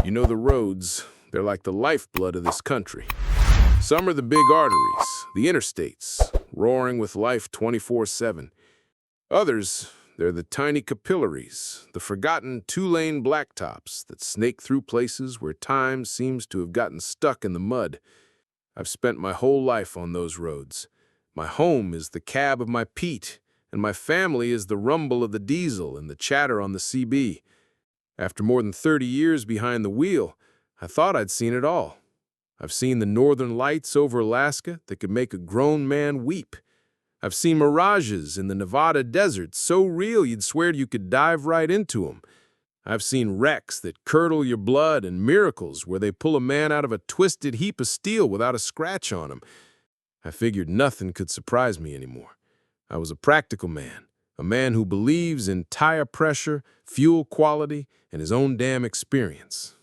You know the roads, they're like the lifeblood of this country. Some are the big arteries, the interstates, roaring with life 24/7. Others, they're the tiny capillaries, the forgotten two-lane blacktops that snake through places where time seems to have gotten stuck in the mud. I've spent my whole life on those roads. My home is the cab of my Pete, and my family is the rumble of the diesel and the chatter on the CB. After more than 30 years behind the wheel, I thought I'd seen it all. I've seen the northern lights over Alaska that could make a grown man weep. I've seen mirages in the Nevada desert so real you'd swear you could dive right into them. I've seen wrecks that curdle your blood and miracles where they pull a man out of a twisted heap of steel without a scratch on him. I figured nothing could surprise me anymore. I was a practical man, a man who believes in tire pressure, fuel quality, and his own damn experience.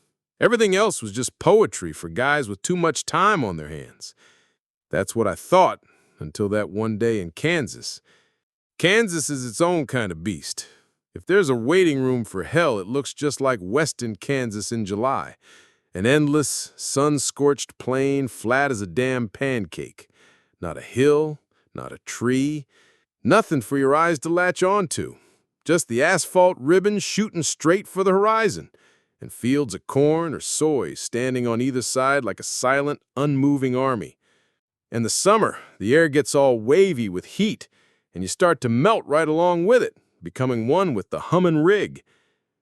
Everything else was just poetry for guys with too much time on their hands. That's what I thought until that one day in Kansas. Kansas is its own kind of beast. If there's a waiting room for hell, it looks just like western Kansas in July. An endless, sun-scorched plain, flat as a damn pancake. Not a hill, not a tree, nothing for your eyes to latch onto. Just the asphalt ribbon shooting straight for the horizon, and fields of corn or soy standing on either side like a silent, unmoving army. In the summer, the air gets all wavy with heat, and you start to melt right along with it, becoming one with the humming rig.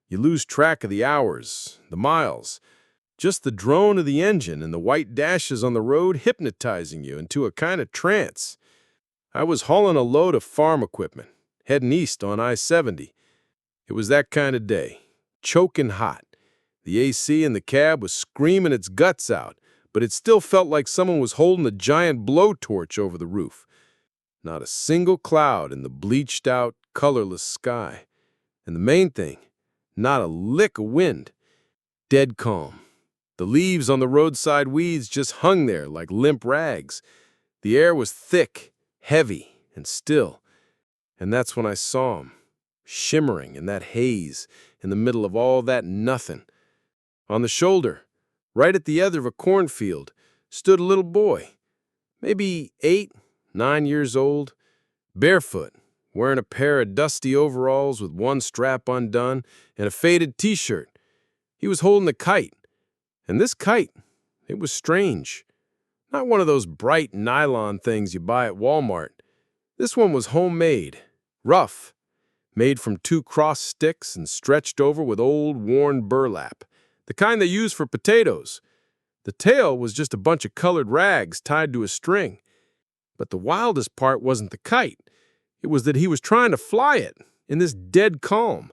You lose track of the hours, the miles, just the drone of the engine and the white dashes on the road hypnotizing you into a kind of trance. I was hauling a load of farm equipment, heading east on I-70. It was that kind of day, choking hot. The AC in the cab was screaming its guts out, but it still felt like someone was holding a giant blowtorch over the roof. Not a single cloud in the bleached-out, colorless sky. And the main thing, not a lick of wind. Dead calm. The leaves on the roadside weeds just hung there like limp rags. The air was thick, heavy, and still. And that's when I saw him, shimmering in that haze, in the middle of all that nothing. On the shoulder, right at the edge of a cornfield, stood a little boy, maybe 8, 9 years old, barefoot, wearing a pair of dusty overalls with one strap undone and a faded t-shirt. He was holding a kite, and this kite, it was strange. Not one of those bright nylon things you buy at Walmart. This one was homemade, rough, made from 2 cross sticks and stretched over with old, worn burlap, the kind they use for potatoes. The tail was just a bunch of colored rags tied to a string. But the wildest part wasn't the kite. It was that he was trying to fly it in this dead calm.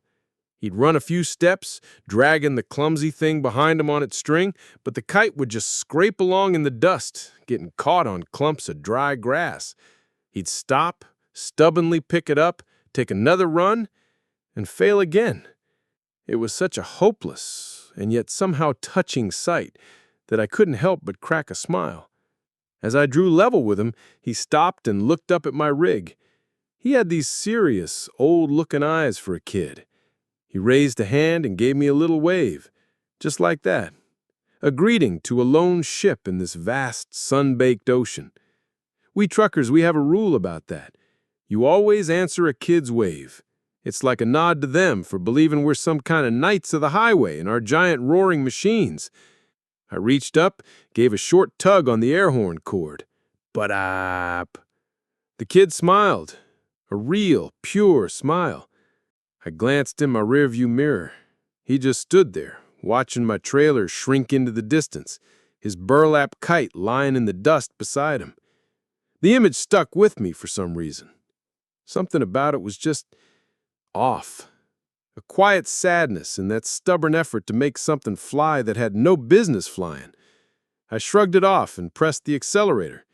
He'd run a few steps, dragging the clumsy thing behind him on its string, but the kite would just scrape along in the dust, getting caught on clumps of dry grass. He'd stop, stubbornly pick it up, take another run, and fail again. It was such a hopeless and yet somehow touching sight that I couldn't help but crack a smile. As I drew level with him, he stopped and looked up at my rig. He had these serious, old-looking eyes for a kid. He raised a hand and gave me a little wave, just like that. A greeting to a lone ship in this vast, sun-baked ocean. We truckers, we have a rule about that. You always answer a kid's wave. It's like a nod to them for believing we're some kind of knights of the highway in our giant roaring machines. I reached up, gave a short tug on the air horn cord. Ba-dap. The kid smiled, a real, pure smile. I glanced in my rearview mirror. He just stood there, watching my trailer shrink into the distance, his burlap kite lying in the dust beside him. The image stuck with me for some reason. Something about it was just off. A quiet sadness in that stubborn effort to make something fly that had no business flying. I shrugged it off and pressed the accelerator.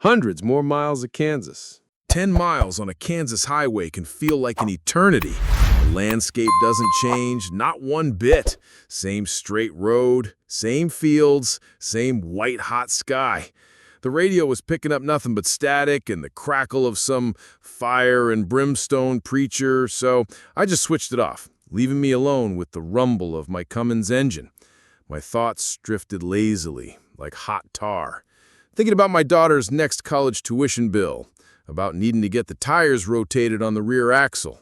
Hundreds more miles of Kansas. 10 miles on a Kansas highway can feel like an eternity. The landscape doesn't change, not one bit. Same straight road, same fields, same white-hot sky. The radio was picking up nothing but static and the crackle of some fire and brimstone preacher, so I just switched it off, leaving me alone with the rumble of my Cummins engine. My thoughts drifted lazily, like hot tar, thinking about my daughter's next college tuition bill, about needing to get the tires rotated on the rear axle,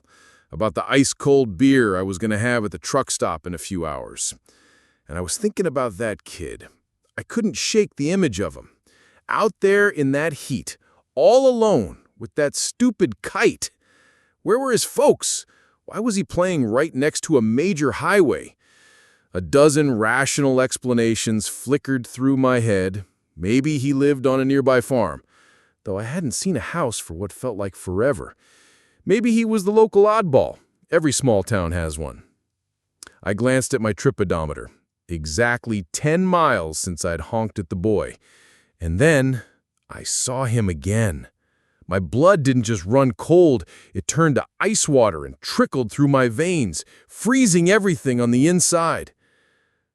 about the ice-cold beer I was going to have at the truck stop in a few hours. And I was thinking about that kid. I couldn't shake the image of him, out there in that heat, all alone, with that stupid kite. Where were his folks? Why was he playing right next to a major highway? A dozen rational explanations flickered through my head. Maybe he lived on a nearby farm, though I hadn't seen a house for what felt like forever. Maybe he was the local oddball. Every small town has one. I glanced at my trip odometer. Exactly 10 miles since I'd honked at the boy. And then I saw him again. My blood didn't just run cold, it turned to ice water and trickled through my veins, freezing everything on the inside.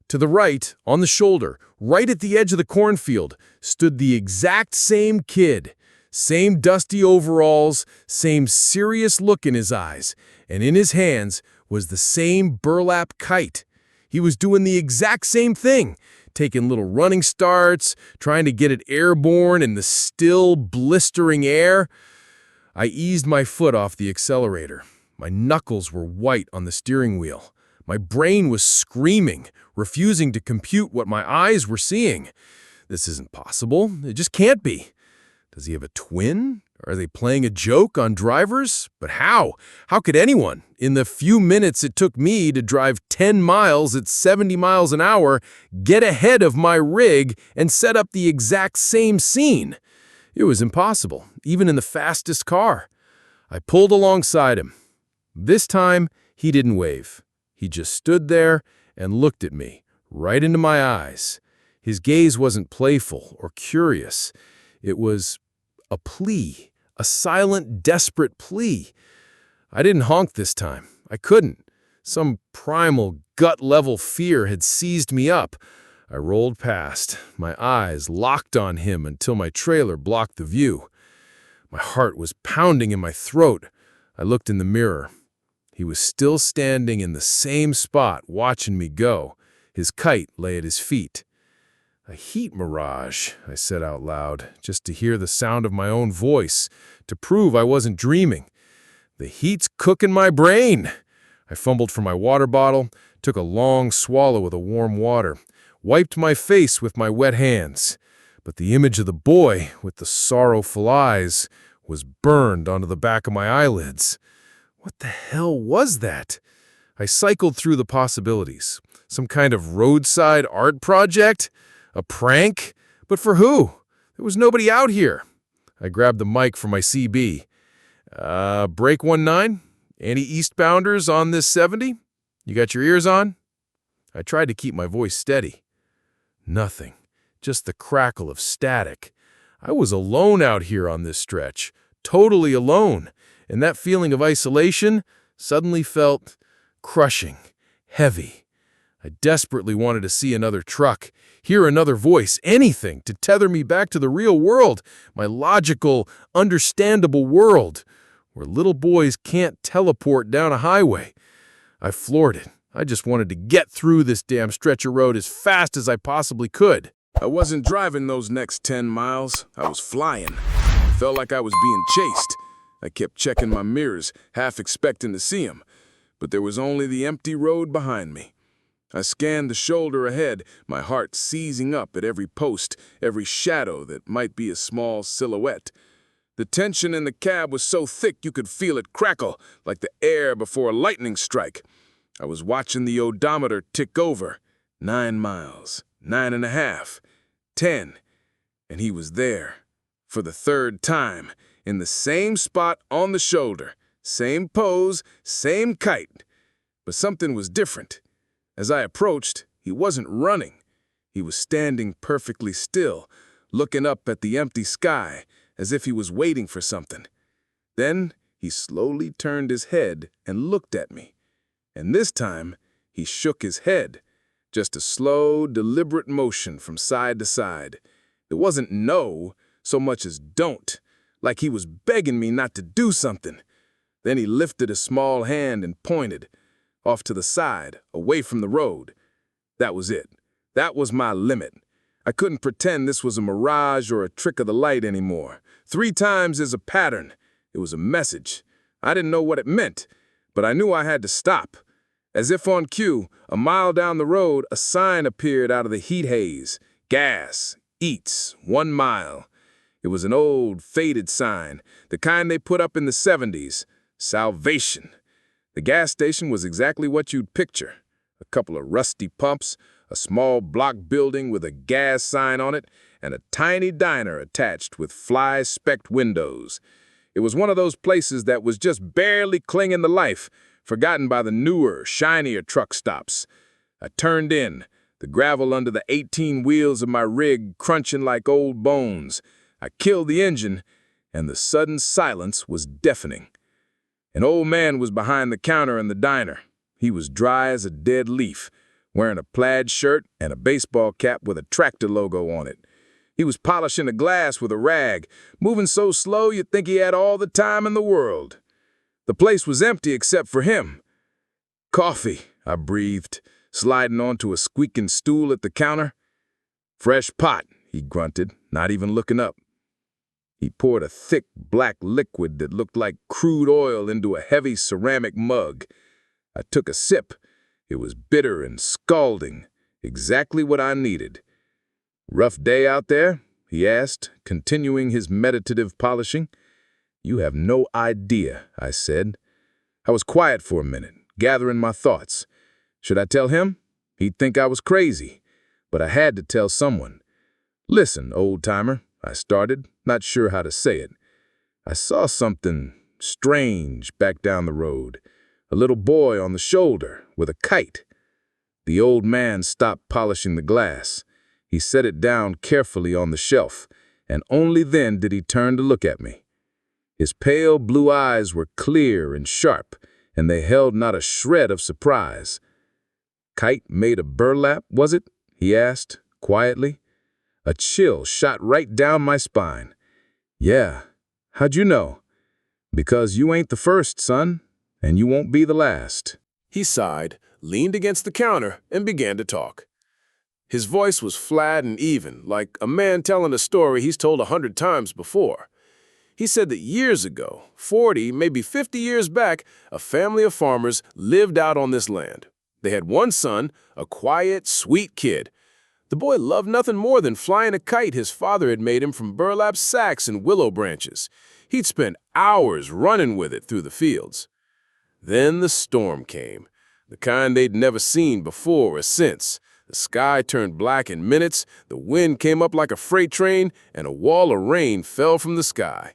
To the right, on the shoulder, right at the edge of the cornfield, stood the exact same kid. Same dusty overalls, same serious look in his eyes, and in his hands was the same burlap kite. He was doing the exact same thing, taking little running starts, trying to get it airborne in the still, blistering air. I eased my foot off the accelerator. My knuckles were white on the steering wheel. My brain was screaming, refusing to compute what my eyes were seeing. This isn't possible. It just can't be. Does he have a twin? Are they playing a joke on drivers? But how? How could anyone, in the few minutes it took me to drive 10 miles at 70 miles an hour, get ahead of my rig and set up the exact same scene? It was impossible, even in the fastest car. I pulled alongside him. This time, he didn't wave. He just stood there and looked at me, right into my eyes. His gaze wasn't playful or curious. It was a plea, a silent, desperate plea. I didn't honk this time. I couldn't. Some primal, gut-level fear had seized me up. I rolled past, my eyes locked on him until my trailer blocked the view. My heart was pounding in my throat. I looked in the mirror. He was still standing in the same spot, watching me go. His kite lay at his feet. A heat mirage, I said out loud, just to hear the sound of my own voice, to prove I wasn't dreaming. The heat's cooking my brain. I fumbled for my water bottle, took a long swallow of the warm water, wiped my face with my wet hands. But the image of the boy with the sorrowful eyes was burned onto the back of my eyelids. What the hell was that? I cycled through the possibilities. Some kind of roadside art project? A prank? But for who? There was nobody out here. I grabbed the mic from my CB. Break 19? Any eastbounders on this 70? You got your ears on? I tried to keep my voice steady. Nothing. Just the crackle of static. I was alone out here on this stretch. Totally alone. And that feeling of isolation suddenly felt crushing, heavy. I desperately wanted to see another truck, hear another voice, anything to tether me back to the real world, my logical, understandable world, where little boys can't teleport down a highway. I floored it. I just wanted to get through this damn stretch of road as fast as I possibly could. I wasn't driving those next 10 miles. I was flying. It felt like I was being chased. I kept checking my mirrors, half expecting to see him, but there was only the empty road behind me. I scanned the shoulder ahead, my heart seizing up at every post, every shadow that might be a small silhouette. The tension in the cab was so thick you could feel it crackle, like the air before a lightning strike. I was watching the odometer tick over. 9 miles, 9.5, 10, and he was there, for the third time, in the same spot on the shoulder, same pose, same kite. But something was different. As I approached, he wasn't running. He was standing perfectly still, looking up at the empty sky, as if he was waiting for something. Then he slowly turned his head and looked at me. And this time, he shook his head, just a slow, deliberate motion from side to side. It wasn't no, so much as don't, like he was begging me not to do something. Then he lifted a small hand and pointed, off to the side, away from the road. That was it. That was my limit. I couldn't pretend this was a mirage or a trick of the light anymore. 3 times is a pattern. It was a message. I didn't know what it meant, but I knew I had to stop. As if on cue, a mile down the road, a sign appeared out of the heat haze. Gas, eats, 1 mile. It was an old, faded sign, the kind they put up in the 70s. Salvation. The gas station was exactly what you'd picture. A couple of rusty pumps, a small block building with a gas sign on it, and a tiny diner attached with fly-specked windows. It was one of those places that was just barely clinging to life, forgotten by the newer, shinier truck stops. I turned in, the gravel under the 18 wheels of my rig crunching like old bones. I killed the engine, and the sudden silence was deafening. An old man was behind the counter in the diner. He was dry as a dead leaf, wearing a plaid shirt and a baseball cap with a tractor logo on it. He was polishing the glass with a rag, moving so slow you'd think he had all the time in the world. The place was empty except for him. "Coffee," I breathed, sliding onto a squeaking stool at the counter. "Fresh pot," he grunted, not even looking up. He poured a thick, black liquid that looked like crude oil into a heavy ceramic mug. I took a sip. It was bitter and scalding, exactly what I needed. "Rough day out there?" he asked, continuing his meditative polishing. "You have no idea," I said. I was quiet for a minute, gathering my thoughts. Should I tell him? He'd think I was crazy. But I had to tell someone. "Listen, old-timer," I started, not sure how to say it. "I saw something strange back down the road. A little boy on the shoulder with a kite." The old man stopped polishing the glass. He set it down carefully on the shelf, and only then did he turn to look at me. His pale blue eyes were clear and sharp, and they held not a shred of surprise. "Kite made of burlap, was it?" he asked, quietly. A chill shot right down my spine. "Yeah. How'd you know?" "Because you ain't the first, son, and you won't be the last." He sighed, leaned against the counter, and began to talk. His voice was flat and even, like a man telling a story he's told 100 times before. He said that years ago, 40, maybe 50 years back, a family of farmers lived out on this land. They had one son, a quiet, sweet kid. The boy loved nothing more than flying a kite his father had made him from burlap sacks and willow branches. He'd spend hours running with it through the fields. Then the storm came, the kind they'd never seen before or since. The sky turned black in minutes, the wind came up like a freight train, and a wall of rain fell from the sky.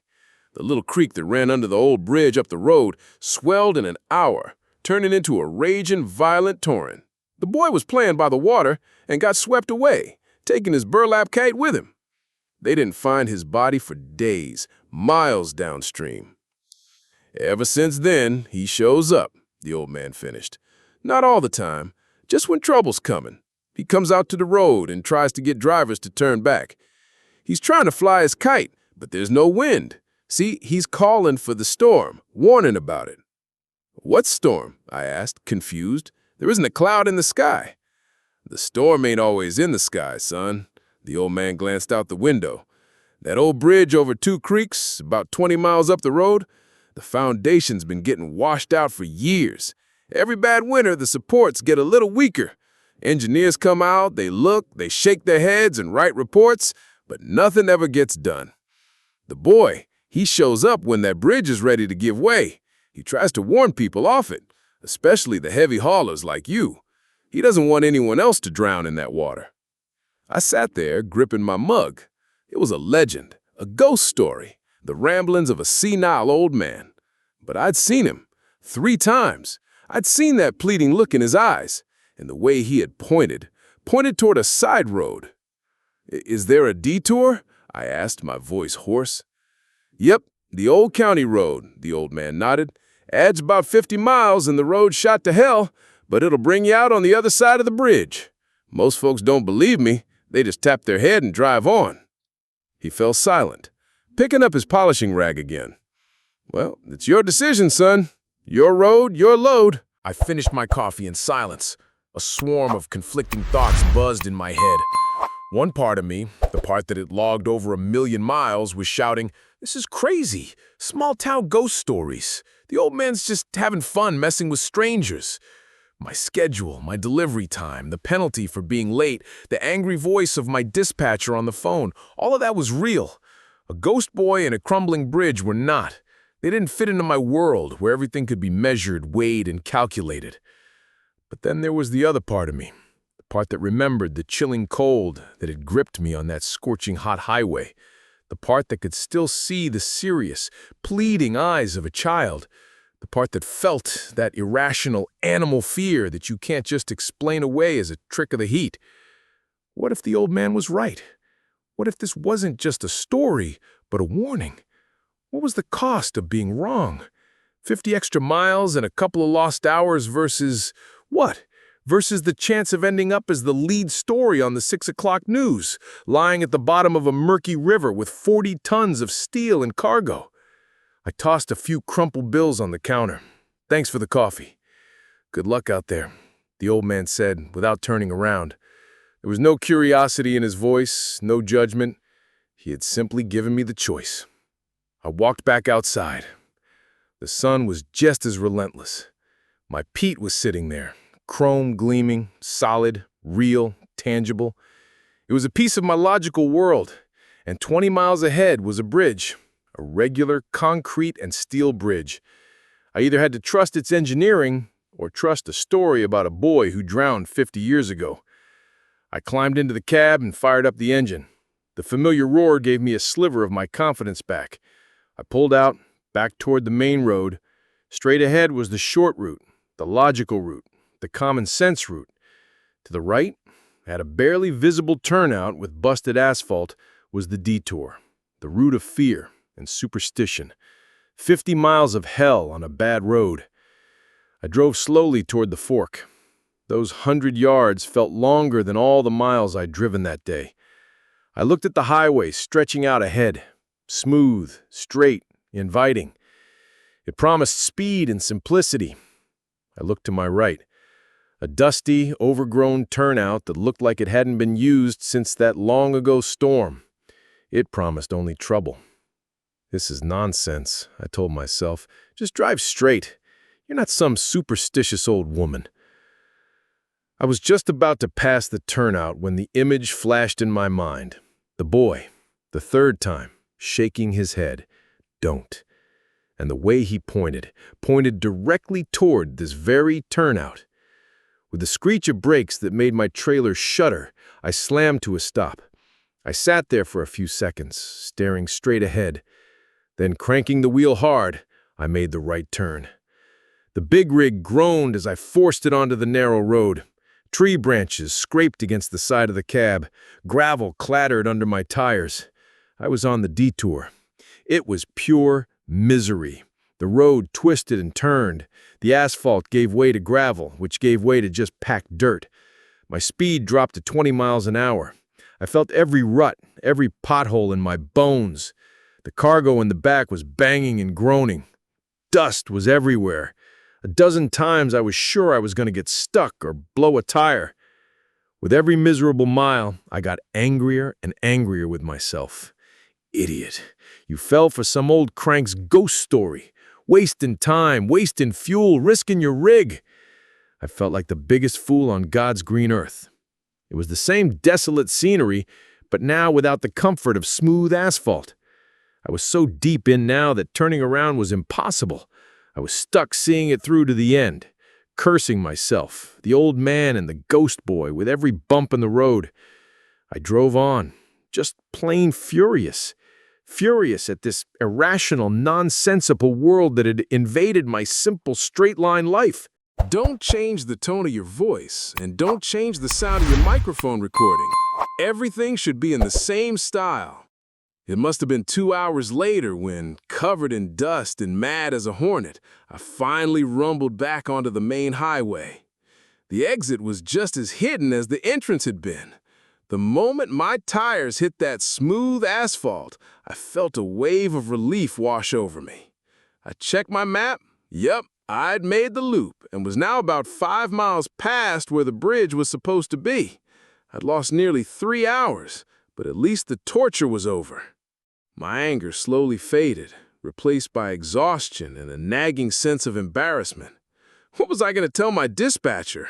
The little creek that ran under the old bridge up the road swelled in an hour, turning into a raging, violent torrent. The boy was playing by the water and got swept away, taking his burlap kite with him. They didn't find his body for days, miles downstream. "Ever since then, he shows up," the old man finished. "Not all the time, just when trouble's coming. He comes out to the road and tries to get drivers to turn back. He's trying to fly his kite, but there's no wind. See, he's calling for the storm, warning about it." "What storm?" I asked, confused. "There isn't a cloud in the sky." "The storm ain't always in the sky, son." The old man glanced out the window. "That old bridge over 2 creeks, about 20 miles up the road, the foundation's been getting washed out for years. Every bad winter, the supports get a little weaker. Engineers come out, they look, they shake their heads and write reports, but nothing ever gets done. The boy, he shows up when that bridge is ready to give way. He tries to warn people off it, especially the heavy haulers like you. He doesn't want anyone else to drown in that water." I sat there, gripping my mug. It was a legend, a ghost story, the ramblings of a senile old man. But I'd seen him 3 times. I'd seen that pleading look in his eyes, and the way he had pointed toward a side road. "Is there a detour?" I asked, my voice hoarse. "Yep, the old county road," the old man nodded. "Adds about 50 miles and the road's shot to hell, but it'll bring you out on the other side of the bridge. Most folks don't believe me. They just tap their head and drive on." He fell silent, picking up his polishing rag again. "Well, it's your decision, son. Your road, your load." I finished my coffee in silence, A swarm of conflicting thoughts buzzed in my head. One part of me, the part that had logged over 1,000,000 miles, was shouting, "This is crazy. Small-town ghost stories. The old man's just having fun messing with strangers." My schedule, my delivery time, the penalty for being late, the angry voice of my dispatcher on the phone, all of that was real. A ghost boy and a crumbling bridge were not. They didn't fit into my world where everything could be measured, weighed, and calculated. But then there was the other part of me, the part that remembered the chilling cold that had gripped me on that scorching hot highway, the part that could still see the serious, pleading eyes of a child, the part that felt that irrational animal fear that you can't just explain away as a trick of the heat. What if the old man was right? What if this wasn't just a story, but a warning? What was the cost of being wrong? 50 extra miles and a couple of lost hours versus what? Versus the chance of ending up as the lead story on the 6 o'clock news, lying at the bottom of a murky river with 40 tons of steel and cargo. I tossed a few crumpled bills on the counter. "Thanks for the coffee." "Good luck out there," the old man said without turning around. There was no curiosity in his voice, no judgment. He had simply given me the choice. I walked back outside. The sun was just as relentless. My Pete was sitting there, chrome gleaming, solid, real, tangible. It was a piece of my logical world, and 20 miles ahead was a bridge, a regular concrete and steel bridge. I either had to trust its engineering or trust a story about a boy who drowned 50 years ago. I climbed into the cab and fired up the engine. The familiar roar gave me a sliver of my confidence back. I pulled out, back toward the main road. Straight ahead was the short route, the logical route, the common sense route. To the right, at a barely visible turnout with busted asphalt, was the detour, the route of fear and superstition. 50 miles of hell on a bad road. I drove slowly toward the fork. Those 100 yards felt longer than all the miles I'd driven that day. I looked at the highway stretching out ahead, smooth, straight, inviting. It promised speed and simplicity. I looked to my right. A dusty, overgrown turnout that looked like it hadn't been used since that long-ago storm. It promised only trouble. "This is nonsense," I told myself. "Just drive straight. You're not some superstitious old woman." I was just about to pass the turnout when the image flashed in my mind. The boy, the third time, shaking his head. "Don't." And the way he pointed directly toward this very turnout. With the screech of brakes that made my trailer shudder, I slammed to a stop. I sat there for a few seconds, staring straight ahead. Then, cranking the wheel hard, I made the right turn. The big rig groaned as I forced it onto the narrow road. Tree branches scraped against the side of the cab. Gravel clattered under my tires. I was on the detour. It was pure misery. The road twisted and turned. The asphalt gave way to gravel, which gave way to just packed dirt. My speed dropped to 20 miles an hour. I felt every rut, every pothole in my bones. The cargo in the back was banging and groaning. Dust was everywhere. A dozen times I was sure I was going to get stuck or blow a tire. With every miserable mile, I got angrier and angrier with myself. Idiot. You fell for some old crank's ghost story. Wasting time, wasting fuel, risking your rig. I felt like the biggest fool on God's green earth. It was the same desolate scenery, but now without the comfort of smooth asphalt. I was so deep in now that turning around was impossible. I was stuck seeing it through to the end, cursing myself, the old man and the ghost boy with every bump in the road. I drove on, just plain furious. Furious at this irrational, nonsensical world that had invaded my simple, straight-line life. Don't change the tone of your voice, and don't change the sound of your microphone recording. Everything should be in the same style. It must have been 2 hours later when, covered in dust and mad as a hornet, I finally rumbled back onto the main highway. The exit was just as hidden as the entrance had been. The moment my tires hit that smooth asphalt, I felt a wave of relief wash over me. I checked my map. Yep, I'd made the loop and was now about 5 miles past where the bridge was supposed to be. I'd lost nearly 3 hours, but at least the torture was over. My anger slowly faded, replaced by exhaustion and a nagging sense of embarrassment. What was I going to tell my dispatcher?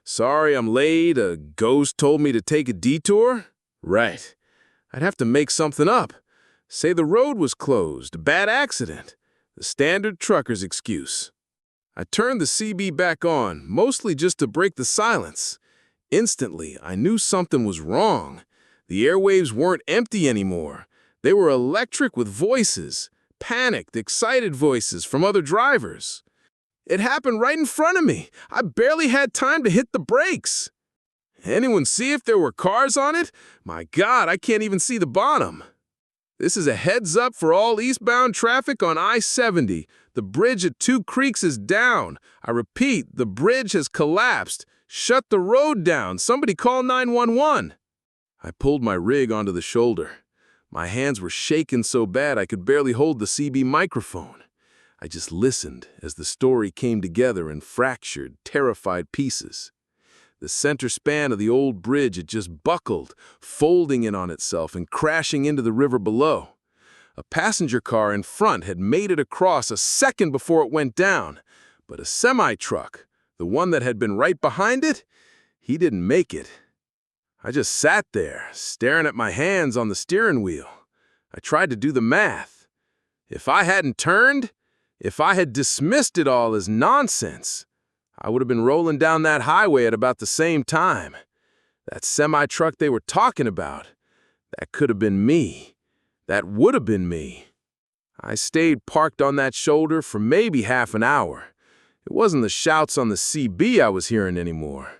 Sorry, I'm late. A ghost told me to take a detour? Right. I'd have to make something up. Say the road was closed, a bad accident. The standard trucker's excuse. I turned the CB back on, mostly just to break the silence. Instantly, I knew something was wrong. The airwaves weren't empty anymore. They were electric with voices, panicked, excited voices from other drivers. It happened right in front of me. I barely had time to hit the brakes. Anyone see if there were cars on it? My God, I can't even see the bottom. This is a heads up for all eastbound traffic on I-70. The bridge at Two Creeks is down. I repeat, the bridge has collapsed. Shut the road down. Somebody call 911. I pulled my rig onto the shoulder. My hands were shaking so bad I could barely hold the CB microphone. I just listened as the story came together in fractured, terrified pieces. The center span of the old bridge had just buckled, folding in on itself and crashing into the river below. A passenger car in front had made it across a second before it went down, but a semi-truck, the one that had been right behind it, he didn't make it. I just sat there, staring at my hands on the steering wheel. I tried to do the math. If I hadn't turned, if I had dismissed it all as nonsense, I would have been rolling down that highway at about the same time. That semi-truck they were talking about, that could have been me. That would have been me. I stayed parked on that shoulder for maybe half an hour. It wasn't the shouts on the CB I was hearing anymore,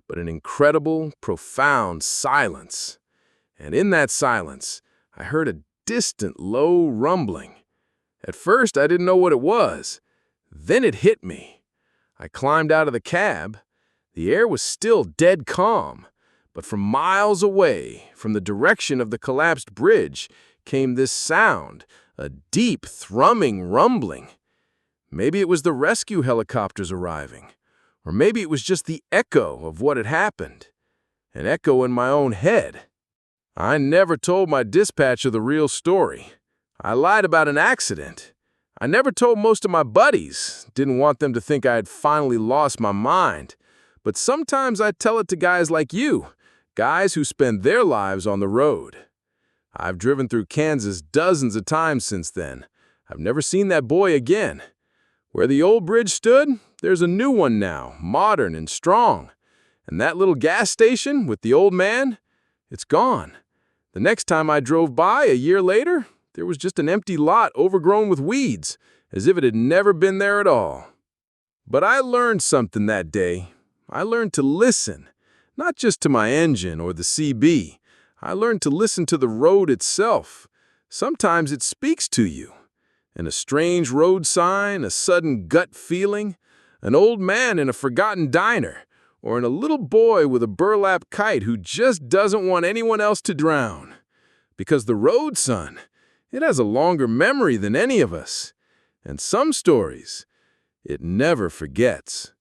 but an incredible, profound silence. And in that silence, I heard a distant, low rumbling. At first, I didn't know what it was. Then it hit me. I climbed out of the cab. The air was still dead calm, but from miles away, from the direction of the collapsed bridge, came this sound, a deep, thrumming rumbling. Maybe it was the rescue helicopters arriving, or maybe it was just the echo of what had happened, an echo in my own head. I never told my dispatcher the real story. I lied about an accident. I never told most of my buddies, didn't want them to think I had finally lost my mind. But sometimes I tell it to guys like you, guys who spend their lives on the road. I've driven through Kansas dozens of times since then. I've never seen that boy again. Where the old bridge stood, there's a new one now, modern and strong. And that little gas station with the old man, it's gone. The next time I drove by, a year later, there was just an empty lot overgrown with weeds, as if it had never been there at all. But I learned something that day. I learned to listen, not just to my engine or the CB. I learned to listen to the road itself. Sometimes it speaks to you. And a strange road sign, a sudden gut feeling, an old man in a forgotten diner, or in a little boy with a burlap kite who just doesn't want anyone else to drown. Because the road, son, it has a longer memory than any of us. And some stories, it never forgets.